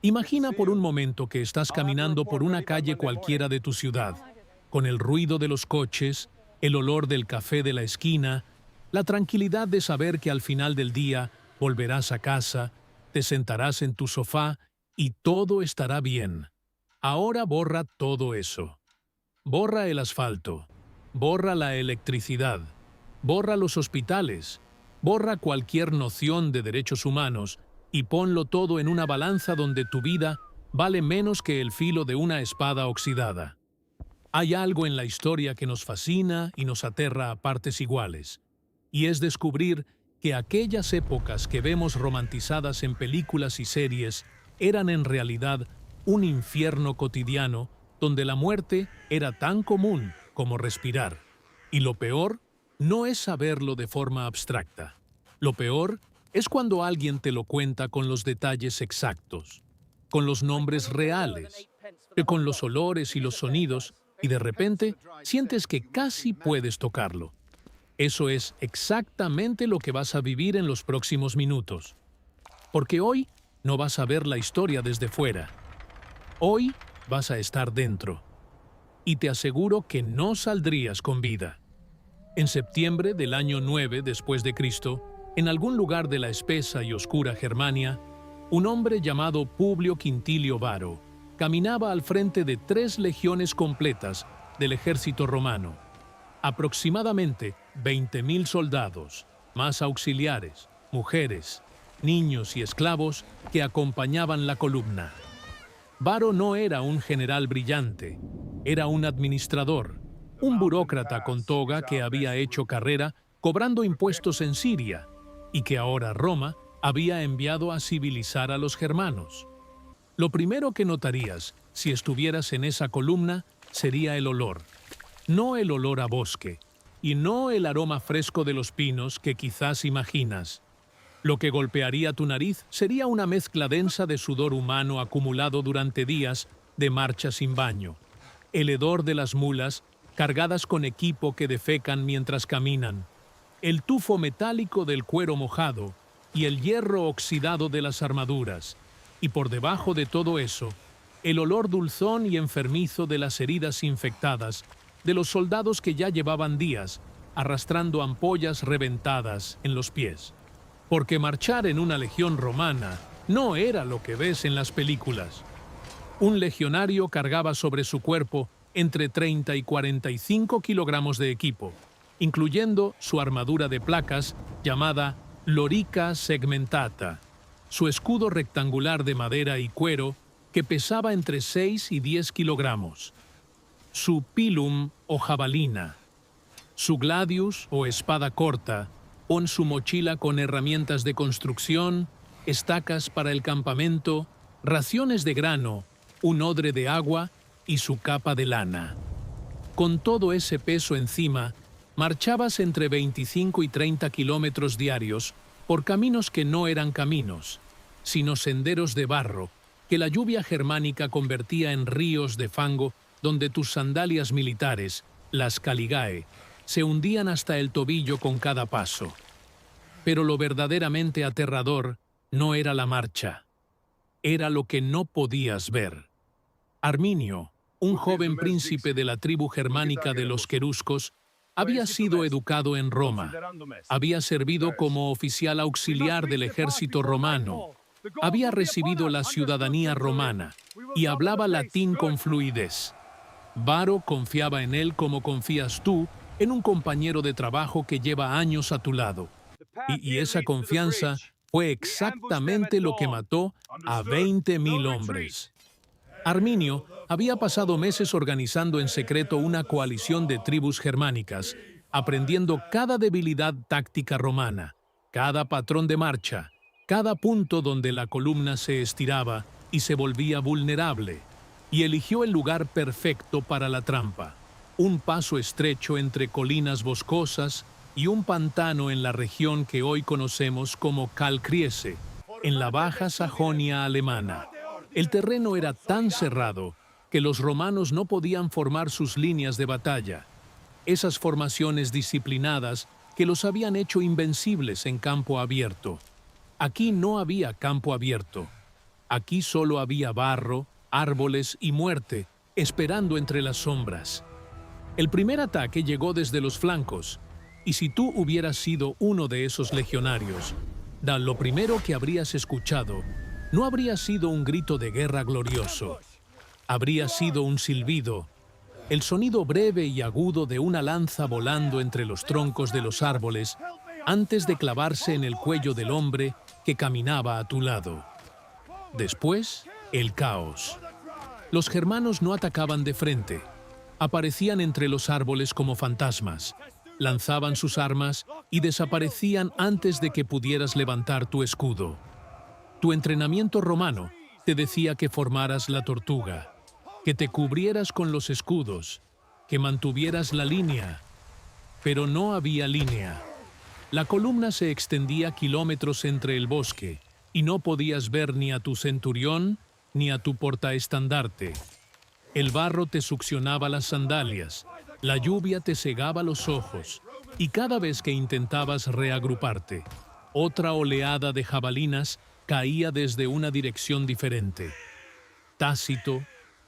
Imagina por un momento que estás caminando por una calle cualquiera de tu ciudad, con el ruido de los coches, el olor del café de la esquina, la tranquilidad de saber que al final del día volverás a casa, te sentarás en tu sofá y todo estará bien. Ahora borra todo eso. Borra el asfalto, borra la electricidad, borra los hospitales, borra cualquier noción de derechos humanos y ponlo todo en una balanza donde tu vida vale menos que el filo de una espada oxidada. Hay algo en la historia que nos fascina y nos aterra a partes iguales, y es descubrir que aquellas épocas que vemos romantizadas en películas y series eran en realidad un infierno cotidiano donde la muerte era tan común como respirar. Y lo peor no es saberlo de forma abstracta. Lo peor es cuando alguien te lo cuenta con los detalles exactos, con los nombres reales, con los olores y los sonidos, y de repente sientes que casi puedes tocarlo. Eso es exactamente lo que vas a vivir en los próximos minutos. Porque hoy no vas a ver la historia desde fuera. Hoy vas a estar dentro. Y te aseguro que no saldrías con vida. En septiembre del año 9 después de Cristo, en algún lugar de la espesa y oscura Germania, un hombre llamado Publio Quintilio Varo caminaba al frente de 3 legiones completas del ejército romano. Aproximadamente 20.000 soldados, más auxiliares, mujeres, niños y esclavos que acompañaban la columna. Varo no era un general brillante, era un administrador, un burócrata con toga que había hecho carrera cobrando impuestos en Siria y que ahora Roma había enviado a civilizar a los germanos. Lo primero que notarías si estuvieras en esa columna sería el olor. No el olor a bosque, y no el aroma fresco de los pinos que quizás imaginas. Lo que golpearía tu nariz sería una mezcla densa de sudor humano acumulado durante días de marcha sin baño, el hedor de las mulas cargadas con equipo que defecan mientras caminan, el tufo metálico del cuero mojado y el hierro oxidado de las armaduras, y por debajo de todo eso, el olor dulzón y enfermizo de las heridas infectadas de los soldados que ya llevaban días arrastrando ampollas reventadas en los pies. Porque marchar en una legión romana no era lo que ves en las películas. Un legionario cargaba sobre su cuerpo entre 30 y 45 kilogramos de equipo, incluyendo su armadura de placas llamada lorica segmentata, su escudo rectangular de madera y cuero que pesaba entre 6 y 10 kilogramos, su pilum o jabalina, su gladius o espada corta, o en su mochila con herramientas de construcción, estacas para el campamento, raciones de grano, un odre de agua y su capa de lana. Con todo ese peso encima, marchabas entre 25 y 30 kilómetros diarios por caminos que no eran caminos, sino senderos de barro que la lluvia germánica convertía en ríos de fango donde tus sandalias militares, las caligae, se hundían hasta el tobillo con cada paso. Pero lo verdaderamente aterrador no era la marcha, era lo que no podías ver. Arminio, un joven príncipe de la tribu germánica de los queruscos, había sido educado en Roma, había servido como oficial auxiliar del ejército romano, había recibido la ciudadanía romana y hablaba latín con fluidez. Varo confiaba en él como confías tú en un compañero de trabajo que lleva años a tu lado. Y esa confianza fue exactamente lo que mató a 20.000 hombres. Arminio había pasado meses organizando en secreto una coalición de tribus germánicas, aprendiendo cada debilidad táctica romana, cada patrón de marcha, cada punto donde la columna se estiraba y se volvía vulnerable, y eligió el lugar perfecto para la trampa, un paso estrecho entre colinas boscosas y un pantano en la región que hoy conocemos como Kalkriese, en la Baja Sajonia alemana. El terreno era tan cerrado que los romanos no podían formar sus líneas de batalla, esas formaciones disciplinadas que los habían hecho invencibles en campo abierto. Aquí no había campo abierto. Aquí solo había barro, árboles y muerte, esperando entre las sombras. El primer ataque llegó desde los flancos, y si tú hubieras sido uno de esos legionarios, lo primero que habrías escuchado no habría sido un grito de guerra glorioso. Habría sido un silbido, el sonido breve y agudo de una lanza volando entre los troncos de los árboles antes de clavarse en el cuello del hombre que caminaba a tu lado. Después, el caos. Los germanos no atacaban de frente. Aparecían entre los árboles como fantasmas, lanzaban sus armas y desaparecían antes de que pudieras levantar tu escudo. Tu entrenamiento romano te decía que formaras la tortuga, que te cubrieras con los escudos, que mantuvieras la línea, pero no había línea. La columna se extendía kilómetros entre el bosque y no podías ver ni a tu centurión ni a tu portaestandarte. El barro te succionaba las sandalias, la lluvia te cegaba los ojos, y cada vez que intentabas reagruparte, otra oleada de jabalinas caía desde una dirección diferente. Tácito,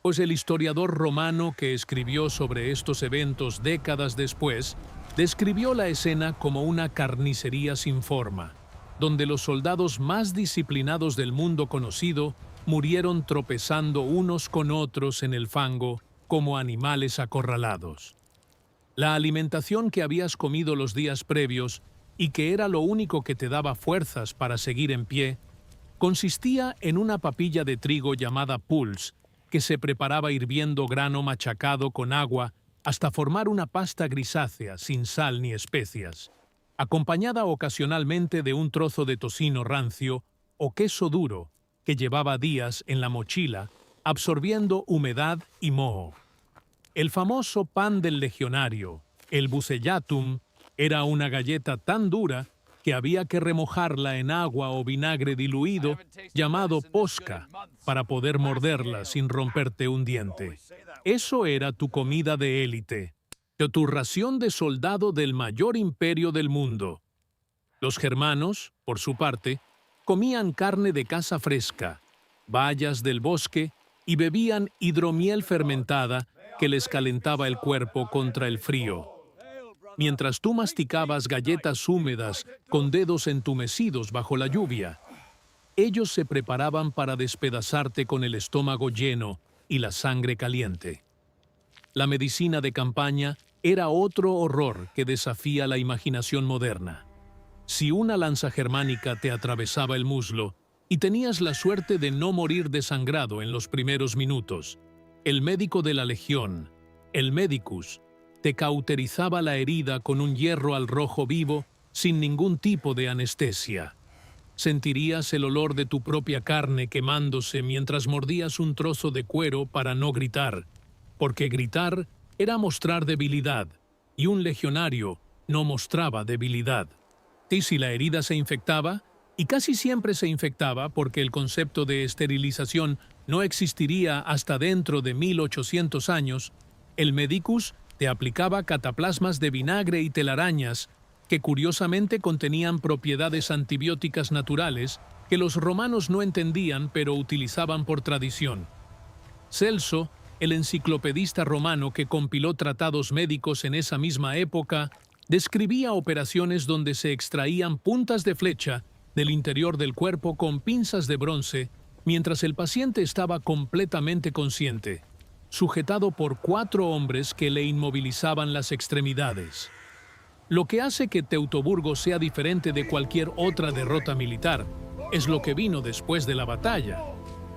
pues el historiador romano que escribió sobre estos eventos décadas después, describió la escena como una carnicería sin forma, donde los soldados más disciplinados del mundo conocido murieron tropezando unos con otros en el fango como animales acorralados. La alimentación que habías comido los días previos y que era lo único que te daba fuerzas para seguir en pie, consistía en una papilla de trigo llamada pulse, que se preparaba hirviendo grano machacado con agua hasta formar una pasta grisácea sin sal ni especias, acompañada ocasionalmente de un trozo de tocino rancio o queso duro que llevaba días en la mochila, absorbiendo humedad y moho. El famoso pan del legionario, el bucellatum, era una galleta tan dura que había que remojarla en agua o vinagre diluido, llamado posca, para poder morderla sin romperte un diente. Eso era tu comida de élite, tu ración de soldado del mayor imperio del mundo. Los germanos, por su parte, comían carne de caza fresca, bayas del bosque y bebían hidromiel fermentada que les calentaba el cuerpo contra el frío. Mientras tú masticabas galletas húmedas con dedos entumecidos bajo la lluvia, ellos se preparaban para despedazarte con el estómago lleno y la sangre caliente. La medicina de campaña era otro horror que desafía la imaginación moderna. Si una lanza germánica te atravesaba el muslo y tenías la suerte de no morir desangrado en los primeros minutos, el médico de la legión, el medicus, te cauterizaba la herida con un hierro al rojo vivo sin ningún tipo de anestesia. Sentirías el olor de tu propia carne quemándose mientras mordías un trozo de cuero para no gritar, porque gritar era mostrar debilidad, y un legionario no mostraba debilidad. Y si la herida se infectaba, y casi siempre se infectaba porque el concepto de esterilización no existiría hasta dentro de 1800 años, el medicus te aplicaba cataplasmas de vinagre y telarañas que curiosamente contenían propiedades antibióticas naturales que los romanos no entendían pero utilizaban por tradición. Celso, el enciclopedista romano que compiló tratados médicos en esa misma época, describía operaciones donde se extraían puntas de flecha del interior del cuerpo con pinzas de bronce mientras el paciente estaba completamente consciente, sujetado por 4 hombres que le inmovilizaban las extremidades. Lo que hace que Teutoburgo sea diferente de cualquier otra derrota militar es lo que vino después de la batalla.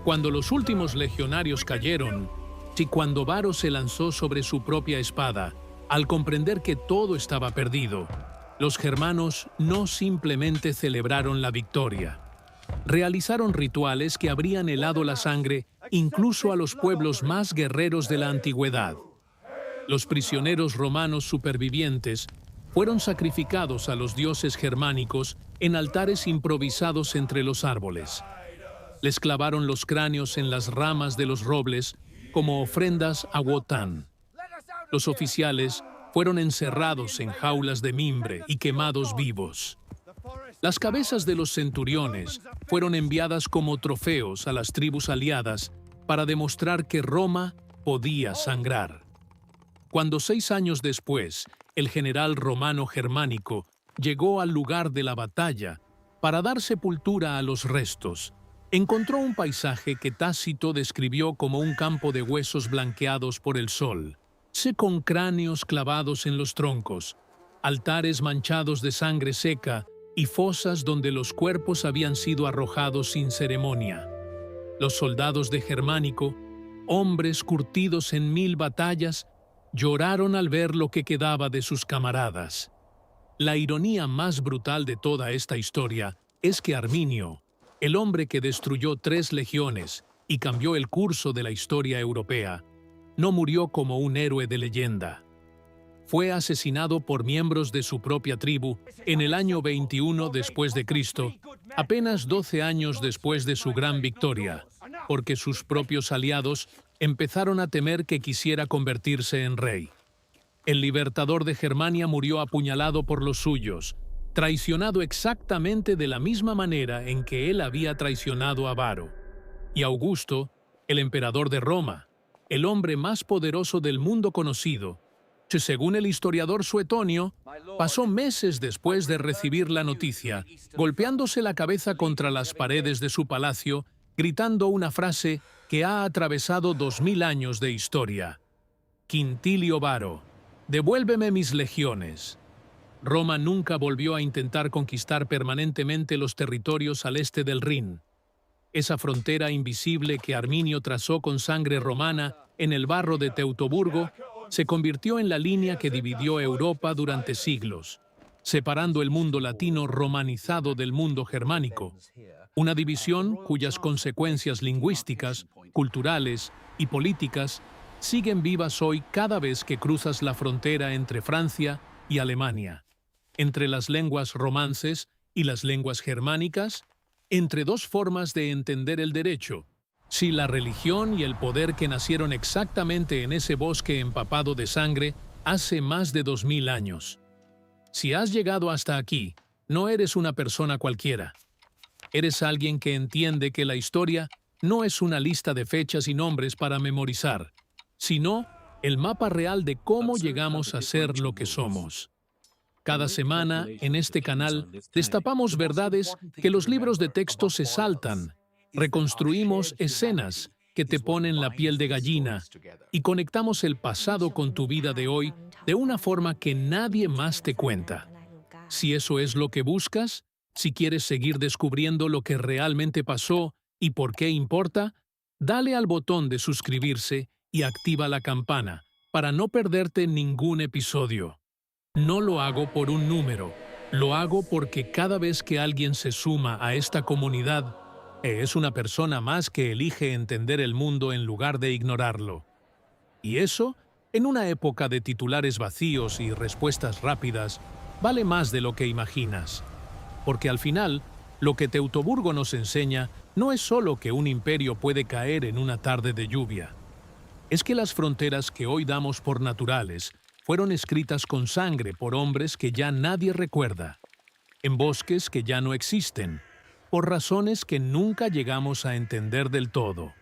Cuando los últimos legionarios cayeron, y cuando Varo se lanzó sobre su propia espada, al comprender que todo estaba perdido, los germanos no simplemente celebraron la victoria. Realizaron rituales que habrían helado la sangre incluso a los pueblos más guerreros de la antigüedad. Los prisioneros romanos supervivientes fueron sacrificados a los dioses germánicos en altares improvisados entre los árboles. Les clavaron los cráneos en las ramas de los robles como ofrendas a Wotan. Los oficiales fueron encerrados en jaulas de mimbre y quemados vivos. Las cabezas de los centuriones fueron enviadas como trofeos a las tribus aliadas para demostrar que Roma podía sangrar. Cuando 6 años después, el general romano Germánico llegó al lugar de la batalla para dar sepultura a los restos, encontró un paisaje que Tácito describió como un campo de huesos blanqueados por el sol, con cráneos clavados en los troncos, altares manchados de sangre seca y fosas donde los cuerpos habían sido arrojados sin ceremonia. Los soldados de Germánico, hombres curtidos en 1000 batallas, lloraron al ver lo que quedaba de sus camaradas. La ironía más brutal de toda esta historia es que Arminio, el hombre que destruyó 3 legiones y cambió el curso de la historia europea, no murió como un héroe de leyenda. Fue asesinado por miembros de su propia tribu en el año 21 después de Cristo, apenas 12 años después de su gran victoria, porque sus propios aliados empezaron a temer que quisiera convertirse en rey. El libertador de Germania murió apuñalado por los suyos, traicionado exactamente de la misma manera en que él había traicionado a Varo. Y Augusto, el emperador de Roma, el hombre más poderoso del mundo conocido, según el historiador Suetonio, pasó meses después de recibir la noticia, golpeándose la cabeza contra las paredes de su palacio, gritando una frase que ha atravesado 2000 años de historia: Quintilio Varo, devuélveme mis legiones. Roma nunca volvió a intentar conquistar permanentemente los territorios al este del Rin. Esa frontera invisible que Arminio trazó con sangre romana en el barro de Teutoburgo se convirtió en la línea que dividió Europa durante siglos, separando el mundo latino romanizado del mundo germánico, una división cuyas consecuencias lingüísticas, culturales y políticas siguen vivas hoy cada vez que cruzas la frontera entre Francia y Alemania, entre las lenguas romances y las lenguas germánicas, entre 2 formas de entender el derecho. Si la religión y el poder que nacieron exactamente en ese bosque empapado de sangre hace más de 2000 años. Si has llegado hasta aquí, no eres una persona cualquiera. Eres alguien que entiende que la historia no es una lista de fechas y nombres para memorizar, sino el mapa real de cómo llegamos a ser lo que somos. Cada semana, en este canal, destapamos verdades que los libros de texto se saltan. Reconstruimos escenas que te ponen la piel de gallina y conectamos el pasado con tu vida de hoy de una forma que nadie más te cuenta. Si eso es lo que buscas, si quieres seguir descubriendo lo que realmente pasó y por qué importa, dale al botón de suscribirse y activa la campana para no perderte ningún episodio. No lo hago por un número, lo hago porque cada vez que alguien se suma a esta comunidad, es una persona más que elige entender el mundo en lugar de ignorarlo. Y eso, en una época de titulares vacíos y respuestas rápidas, vale más de lo que imaginas. Porque al final, lo que Teutoburgo nos enseña no es solo que un imperio puede caer en una tarde de lluvia. Es que las fronteras que hoy damos por naturales fueron escritas con sangre por hombres que ya nadie recuerda, en bosques que ya no existen, por razones que nunca llegamos a entender del todo.